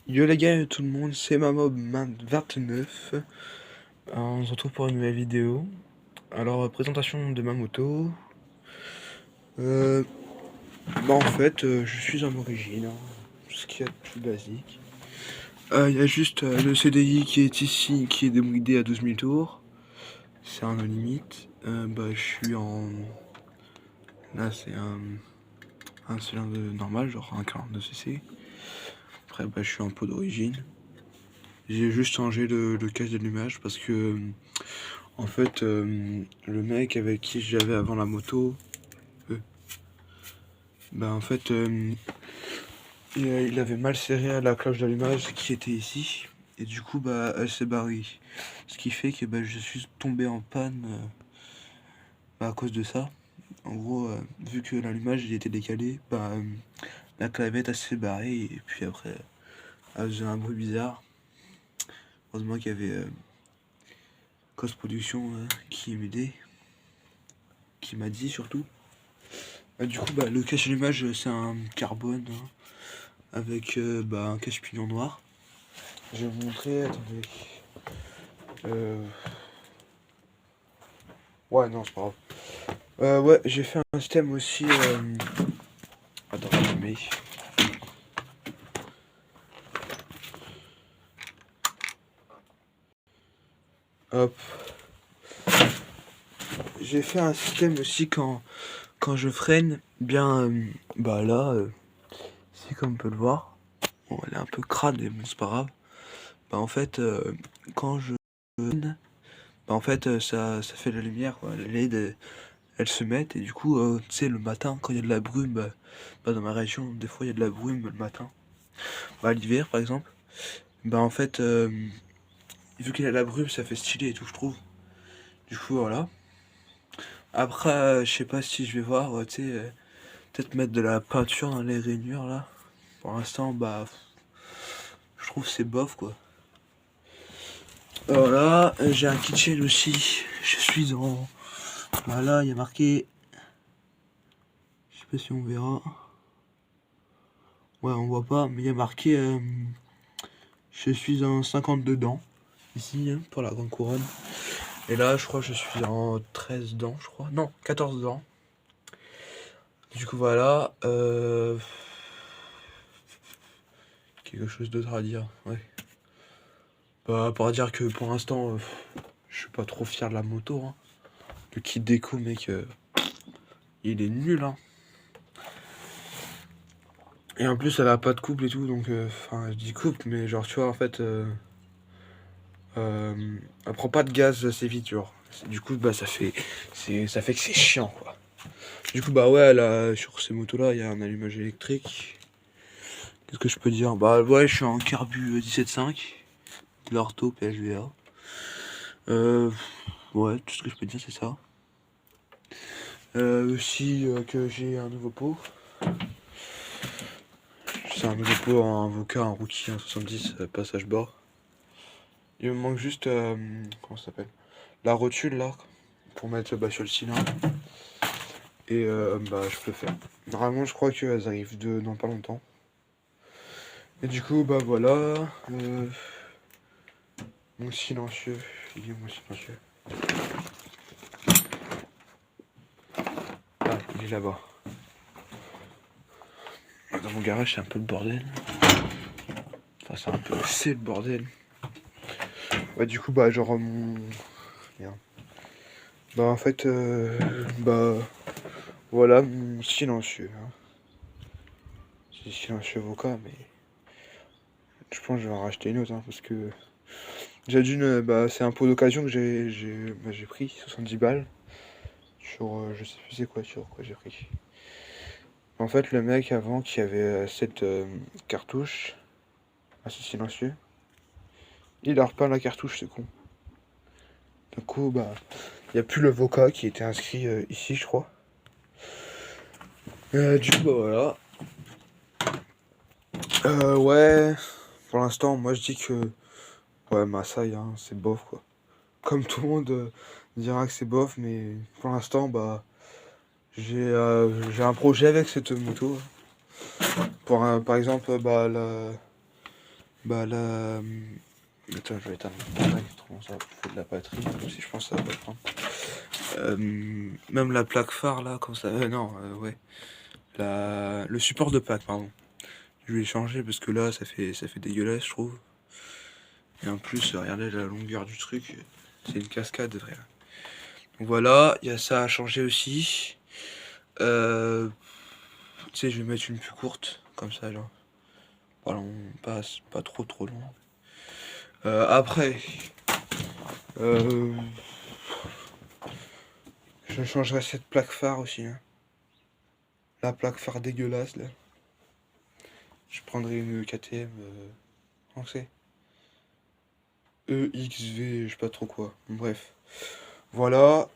Yo les gars, tout le monde, c'est Mamob29. On se retrouve pour une nouvelle vidéo. Alors, présentation de ma moto. Euh, en fait, je suis en origine, hein, ce qu'il y a de plus basique. Il y a juste le CDI qui est ici, qui est débridé à 12 000 tours. C'est un no limite. Je suis en... Là, c'est un cylindre normal, genre un 42 cc. Après, je suis en pot d'origine. J'ai juste changé le cache d'allumage parce que... En fait, le mec avec qui j'avais avant la moto, euh, en fait, il avait mal serré à la cloche d'allumage qui était ici, et du coup, elle s'est barrée. Ce qui fait que je suis tombé en panne à cause de ça. En gros, vu que l'allumage il était décalé, la clavette elle s'est barrée, et puis après, elle faisait un bruit bizarre. Heureusement qu'il y avait Cause Production qui m'aidait, qui m'a dit surtout. Du coup, le cache allumage c'est un carbone, hein, avec un cache-pignon noir. Je vais vous montrer, attendez. Ouais, non, c'est pas grave. Ouais, j'ai fait un système aussi. Attends, je mets. Hop. J'ai fait un système aussi quand je freine. Là, ici, comme on peut le voir. Bon, elle est un peu crade, mais bon, c'est pas grave. En fait, quand je freine, ça fait la lumière, quoi. Les LED, elles se mettent, et du coup, tu sais, le matin, quand il y a de la brume, dans ma région, des fois, il y a de la brume le matin. L'hiver, par exemple. En fait, vu qu'il y a de la brume, ça fait stylé et tout, je trouve. Du coup, voilà. Après, je sais pas si je vais voir, tu sais, peut-être mettre de la peinture dans les rainures, là. Pour l'instant, je trouve que c'est bof, quoi. Voilà, j'ai un kitchen aussi. Je suis en... Voilà, il y a marqué... Je sais pas si on verra. Ouais, on voit pas, mais il y a marqué... je suis en 52 dents. Ici, hein, pour la grande couronne. Et là, je crois que je suis en 13 dents, je crois. Non, 14 dents. Du coup, voilà. Quelque chose d'autre à dire, ouais. Pour dire que pour l'instant, je suis pas trop fier de la moto, hein. Le kit déco, mec, il est nul, hein. Et en plus, elle a pas de couple et tout, donc, enfin, je dis couple, mais genre, tu vois, en fait, elle prend pas de gaz assez vite, genre. Du coup, ça fait que c'est chiant, quoi. Du coup, ouais, là, sur ces motos-là, il y a un allumage électrique. Qu'est-ce que je peux dire? Ouais, je suis en carbu 17.5, de l'ortho PHVA. Ouais, tout ce que je peux dire, c'est ça. Aussi que j'ai un nouveau pot. C'est un nouveau pot en Avoca, un Rookie, un 70, passage bord. Il me manque juste, comment ça s'appelle? La rotule là, pour mettre sur le cylindre. Et je peux le faire. Normalement, je crois qu'elles arrivent dans pas longtemps. Et du coup, voilà. Mon silencieux. Il est mon silencieux. Ah, il est là-bas. Dans mon garage, c'est un peu le bordel. Enfin, c'est le bordel. Ouais, du coup, genre mon... Merde. En fait, voilà mon silencieux, hein. C'est silencieux Voca, mais je pense que je vais en racheter une autre, hein, parce que déjà c'est un pot d'occasion que j'ai pris, 70 balles, sur, je sais plus c'est quoi, sur quoi j'ai pris. En fait, le mec avant qui avait cette cartouche, assez silencieux, il a repeint la cartouche, c'est con. Du coup, il n'y a plus le Voca qui était inscrit ici, je crois. Du coup, voilà. Ouais, pour l'instant, moi je dis que ouais, Maasai, hein, c'est bof, quoi. Comme tout le monde dira que c'est bof, mais pour l'instant, j'ai un projet avec cette moto. Par exemple, Bah là... Attends, je vais éteindre l'appareil, autrement ça fait de la batterie, même si je pense que ça va pas prendre. Même la plaque phare là, comme ça... non, ouais. Le support de plaque, pardon. Je vais changer parce que là, ça fait dégueulasse, je trouve. Et en plus, regardez la longueur du truc, c'est une cascade, frère. Donc voilà, il y a ça à changer aussi. Tu sais, je vais mettre une plus courte, comme ça, genre. Pas trop long. Après, euh, je changerai cette plaque phare aussi, hein. La plaque phare dégueulasse, là. Je prendrai une KTM, comment c'est EXV, je sais pas trop quoi. Bref. Voilà.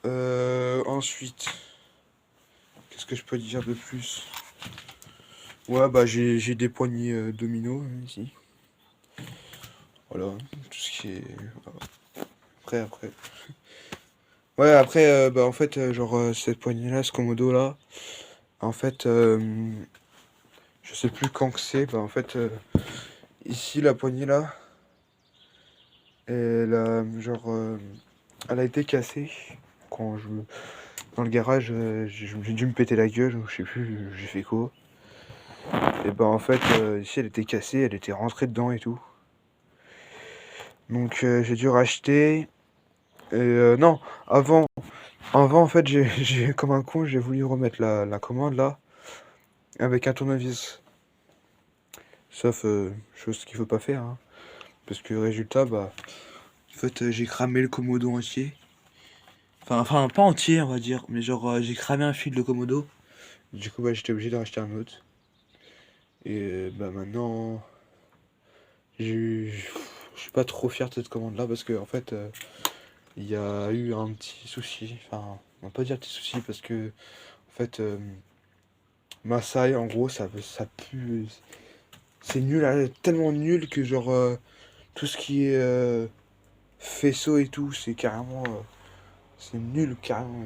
Ensuite, qu'est-ce que je peux dire de plus? Ouais, bah j'ai des poignées domino ici. Voilà, tout ce qui est... Après. Ouais, après, bah en fait, genre, cette poignée-là, ce Komodo là, en fait, je sais plus quand que c'est, bah en fait, ici, la poignée là, elle a, genre, elle a été cassée quand je... Dans le garage, j'ai dû me péter la gueule, ou je sais plus, j'ai fait quoi. Et bah en fait, ici, elle était cassée, elle était rentrée dedans et tout. Donc j'ai dû racheter. Et non, avant en fait, comme un con, j'ai voulu remettre la commande là, avec un tournevis. Sauf chose qu'il faut pas faire, hein. Parce que résultat, bah, en fait, j'ai cramé le Komodo entier. Enfin, pas entier, on va dire, mais genre, j'ai cramé un fil de Komodo. Du coup, bah, j'étais obligé de racheter un autre. Et bah, maintenant, j'ai- je suis pas trop fier de cette commande là parce que, en fait, il y a eu un petit souci. Enfin, on va pas dire petit souci parce que, en fait, ma saille, en gros, ça pue. C'est nul, hein, tellement nul que, genre, tout ce qui est faisceau et tout, c'est carrément. C'est nul, carrément.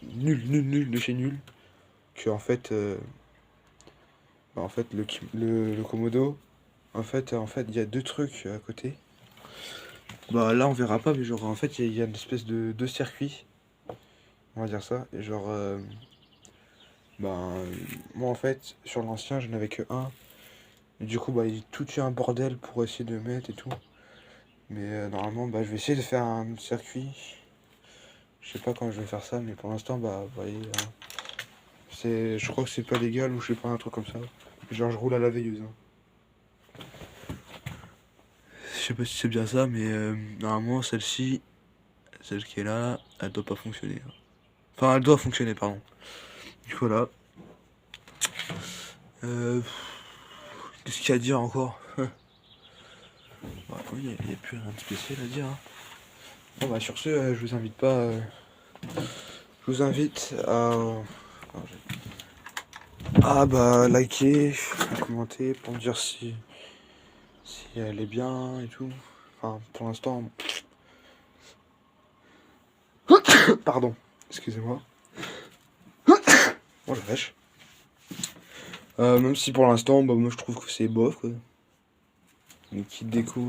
Nul de chez nul. Que en fait, bah, en fait le Komodo, en fait, il y a deux trucs à côté. Bah là, on verra pas, mais genre, en fait, il y a une espèce de deux circuits, on va dire ça. Et genre, bah, moi, en fait, sur l'ancien, j'en avais que un. Et du coup, bah, il tout eu un bordel pour essayer de mettre et tout. Mais normalement, bah, je vais essayer de faire un circuit. Je sais pas quand je vais faire ça, mais pour l'instant, bah, vous voyez, hein, je crois que c'est pas légal ou je sais pas, un truc comme ça. Genre, je roule à la veilleuse, hein. Je sais pas si c'est bien ça, mais normalement, celle qui est là, elle doit pas fonctionner, hein. Enfin, elle doit fonctionner, pardon. Du coup, là. Euh, Qu'est-ce qu'il y a à dire encore? Bah, oui, il n'y a plus rien de spécial à dire, hein. Bon, bah, sur ce, je vous invite pas. Je vous invite à bah, liker, commenter pour me dire si elle est bien et tout. Enfin, pour l'instant. Pardon, excusez-moi. Oh la vache. Même si pour l'instant, bah, moi je trouve que c'est bof, quoi. Une petite déco,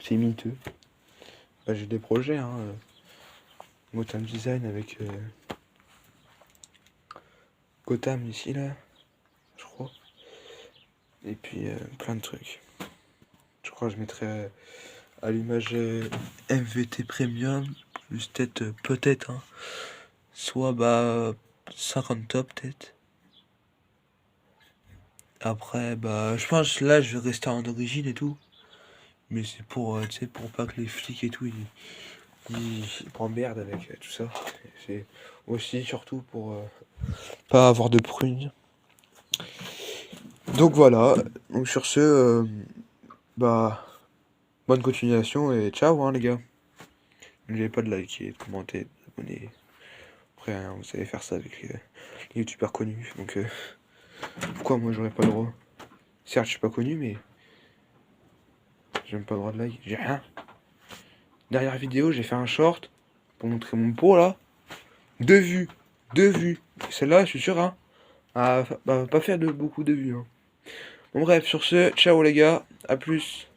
c'est miteux. Bah, j'ai des projets, hein. Gotham Design avec Gotham ici, là, je crois. Et puis plein de trucs. Je crois que je mettrai à l'image MVT Premium, plus peut-être, hein. Soit bah 50 top, peut-être. Après, bah, je pense là, je vais rester en origine et tout. Mais c'est pour, tu sais, pour pas que les flics et tout, ils m'emmerdent avec tout ça. C'est aussi, surtout, pour pas avoir de prunes. Donc voilà. Donc sur ce, bah, bonne continuation et ciao, hein, les gars. N'oubliez pas de liker, de commenter, de vous abonner. Après, hein, vous savez faire ça avec les youtubeurs connus. Donc, pourquoi moi j'aurais pas le droit? Certes, je suis pas connu, mais j'ai même pas le droit de like. J'ai rien. Dernière vidéo, j'ai fait un short pour montrer mon pot là. Deux vues. Deux vues. Celle-là, je suis sûr, hein. Ah, bah, va pas faire beaucoup de vues, hein. Bon bref, sur ce, ciao les gars, à plus.